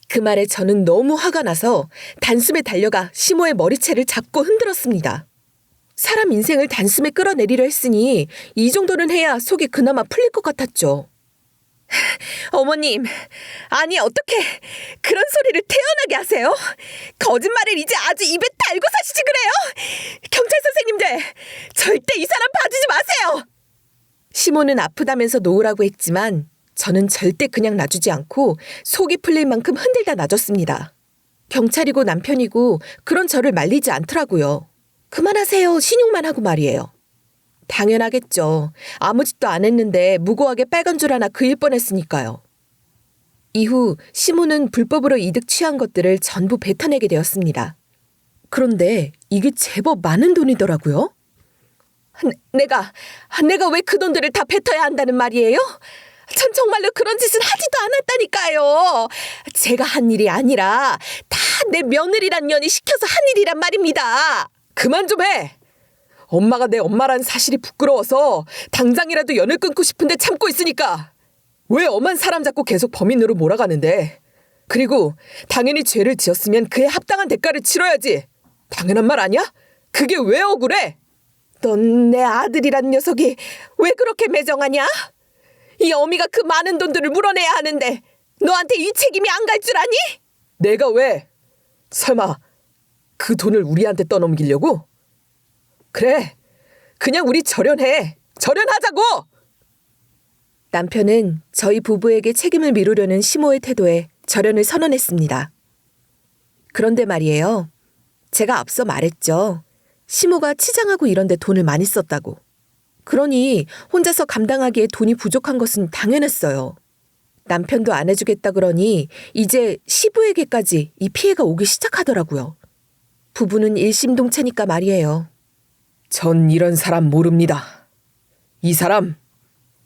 그 말에 저는 너무 화가 나서 단숨에 달려가 시모의 머리채를 잡고 흔들었습니다. 사람 인생을 단숨에 끌어내리려 했으니 이 정도는 해야 속이 그나마 풀릴 것 같았죠. 어머님, 아니 어떻게 그런 소리를 태연하게 하세요? 거짓말을 이제 아주 입에 달고 사시지 그래요? 경찰 선생님들, 절대 이 사람 봐주지 마세요. 시모는 아프다면서 놓으라고 했지만 저는 절대 그냥 놔주지 않고 속이 풀릴 만큼 흔들다 놔줬습니다. 경찰이고 남편이고 그런 저를 말리지 않더라고요. 그만하세요, 신용만 하고 말이에요. 당연하겠죠. 아무 짓도 안 했는데 무고하게 빨간 줄 하나 그일 뻔했으니까요. 이후 시모는 불법으로 이득 취한 것들을 전부 뱉어내게 되었습니다. 그런데 이게 제법 많은 돈이더라고요. 내가 왜 그 돈들을 다 뱉어야 한다는 말이에요? 전 정말로 그런 짓은 하지도 않았다니까요. 제가 한 일이 아니라 다 내 며느리란 년이 시켜서 한 일이란 말입니다. 그만 좀 해. 엄마가 내 엄마라는 사실이 부끄러워서 당장이라도 연을 끊고 싶은데 참고 있으니까 왜 엄한 사람 잡고 계속 범인으로 몰아가는데. 그리고 당연히 죄를 지었으면 그에 합당한 대가를 치러야지. 당연한 말 아니야? 그게 왜 억울해? 넌 내 아들이란 녀석이 왜 그렇게 매정하냐? 이 어미가 그 많은 돈들을 물어내야 하는데 너한테 이 책임이 안 갈 줄 아니? 내가 왜? 설마 그 돈을 우리한테 떠넘기려고? 그래, 그냥 우리 절연해. 절연하자고! 남편은 저희 부부에게 책임을 미루려는 시모의 태도에 절연을 선언했습니다. 그런데 말이에요. 제가 앞서 말했죠. 시모가 치장하고 이런 데 돈을 많이 썼다고. 그러니 혼자서 감당하기에 돈이 부족한 것은 당연했어요. 남편도 안 해주겠다 그러니 이제 시부에게까지 이 피해가 오기 시작하더라고요. 부부는 일심동체니까 말이에요. 전 이런 사람 모릅니다. 이 사람,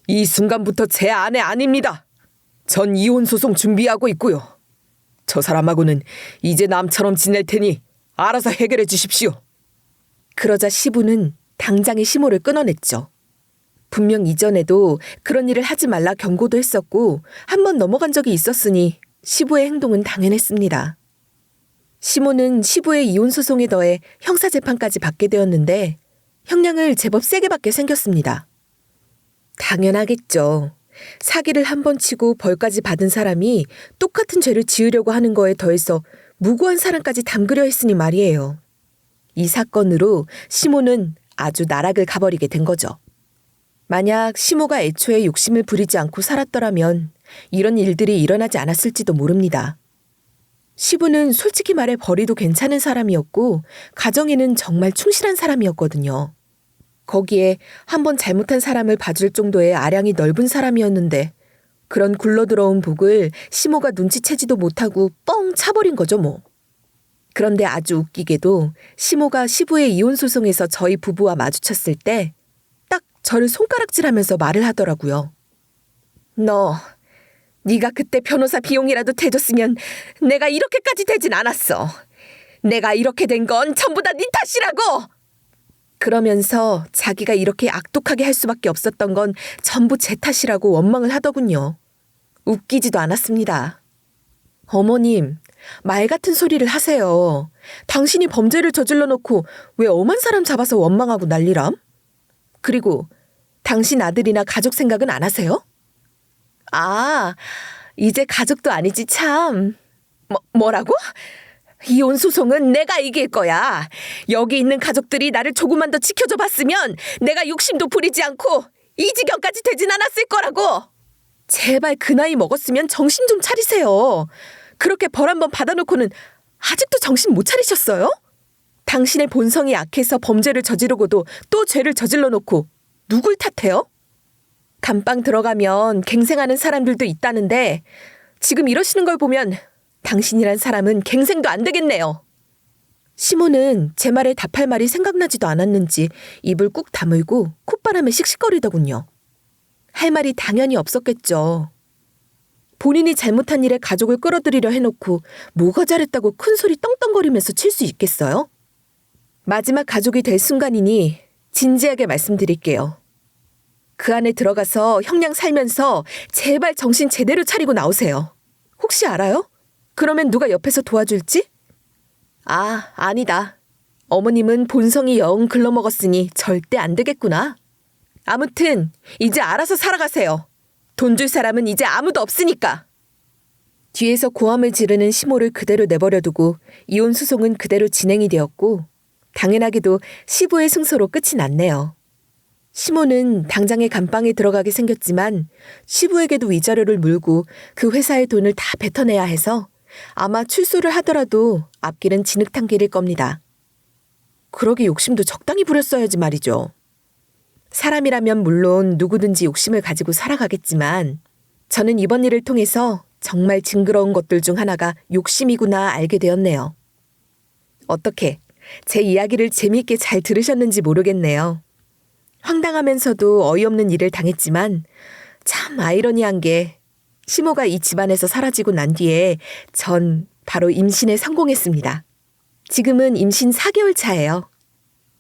이 순간부터 제 아내 아닙니다. 전 이혼 소송 준비하고 있고요. 저 사람하고는 이제 남처럼 지낼 테니 알아서 해결해 주십시오. 그러자 시부는 당장에 시모를 끊어냈죠. 분명 이전에도 그런 일을 하지 말라 경고도 했었고 한 번 넘어간 적이 있었으니 시부의 행동은 당연했습니다. 시모는 시부의 이혼 소송에 더해 형사재판까지 받게 되었는데 형량을 제법 세게 받게 생겼습니다. 당연하겠죠. 사기를 한 번 치고 벌까지 받은 사람이 똑같은 죄를 지으려고 하는 거에 더해서 무고한 사람까지 담그려 했으니 말이에요. 이 사건으로 시모는 아주 나락을 가버리게 된 거죠. 만약 시모가 애초에 욕심을 부리지 않고 살았더라면 이런 일들이 일어나지 않았을지도 모릅니다. 시부는 솔직히 말해 벌이도 괜찮은 사람이었고 가정에는 정말 충실한 사람이었거든요. 거기에 한 번 잘못한 사람을 봐줄 정도의 아량이 넓은 사람이었는데 그런 굴러들어온 복을 시모가 눈치채지도 못하고 뻥 차버린 거죠 뭐. 그런데 아주 웃기게도 시모가 시부의 이혼 소송에서 저희 부부와 마주쳤을 때 딱 저를 손가락질하면서 말을 하더라고요. 네가 그때 변호사 비용이라도 대줬으면 내가 이렇게까지 되진 않았어. 내가 이렇게 된 건 전부 다 네 탓이라고! 그러면서 자기가 이렇게 악독하게 할 수밖에 없었던 건 전부 제 탓이라고 원망을 하더군요. 웃기지도 않았습니다. 어머님, 말 같은 소리를 하세요. 당신이 범죄를 저질러 놓고 왜 엄한 사람 잡아서 원망하고 난리람? 그리고 당신 아들이나 가족 생각은 안 하세요? 아, 이제 가족도 아니지 참. 뭐라고? 이혼 소송은 내가 이길 거야. 여기 있는 가족들이 나를 조금만 더 지켜줘 봤으면 내가 욕심도 부리지 않고 이 지경까지 되진 않았을 거라고. 제발 그 나이 먹었으면 정신 좀 차리세요. 그렇게 벌 한 번 받아놓고는 아직도 정신 못 차리셨어요? 당신의 본성이 약해서 범죄를 저지르고도 또 죄를 저질러 놓고 누굴 탓해요? 감방 들어가면 갱생하는 사람들도 있다는데 지금 이러시는 걸 보면 당신이란 사람은 갱생도 안 되겠네요. 시모는 제 말에 답할 말이 생각나지도 않았는지 입을 꾹 다물고 콧바람에 씩씩거리더군요. 할 말이 당연히 없었겠죠. 본인이 잘못한 일에 가족을 끌어들이려 해놓고 뭐가 잘했다고 큰소리 떵떵거리면서 칠 수 있겠어요? 마지막 가족이 될 순간이니 진지하게 말씀드릴게요. 그 안에 들어가서 형량 살면서 제발 정신 제대로 차리고 나오세요. 혹시 알아요? 그러면 누가 옆에서 도와줄지? 아니다. 어머님은 본성이 영 글러먹었으니 절대 안 되겠구나. 아무튼 이제 알아서 살아가세요. 돈 줄 사람은 이제 아무도 없으니까. 뒤에서 고함을 지르는 시모를 그대로 내버려두고 이혼 소송은 그대로 진행이 되었고 당연하게도 시부의 승소로 끝이 났네요. 시모는 당장에 감방에 들어가게 생겼지만 시부에게도 위자료를 물고 그 회사의 돈을 다 뱉어내야 해서 아마 출소를 하더라도 앞길은 진흙탕 길일 겁니다. 그러게 욕심도 적당히 부렸어야지 말이죠. 사람이라면 물론 누구든지 욕심을 가지고 살아가겠지만 저는 이번 일을 통해서 정말 징그러운 것들 중 하나가 욕심이구나 알게 되었네요. 어떻게 제 이야기를 재미있게 잘 들으셨는지 모르겠네요. 황당하면서도 어이없는 일을 당했지만 참 아이러니한 게 시모가 이 집안에서 사라지고 난 뒤에 전 바로 임신에 성공했습니다. 지금은 임신 4개월 차예요.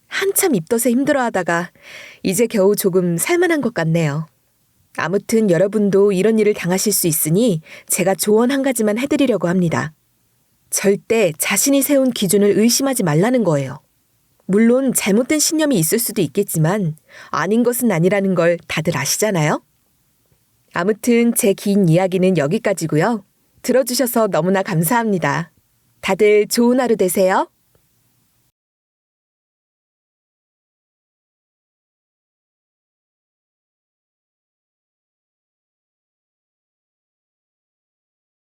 한참 입덧에 힘들어하다가 이제 겨우 조금 살만한 것 같네요. 아무튼 여러분도 이런 일을 당하실 수 있으니 제가 조언 한 가지만 해드리려고 합니다. 절대 자신이 세운 기준을 의심하지 말라는 거예요. 물론 잘못된 신념이 있을 수도 있겠지만 아닌 것은 아니라는 걸 다들 아시잖아요? 아무튼 제 긴 이야기는 여기까지고요. 들어주셔서 너무나 감사합니다. 다들 좋은 하루 되세요.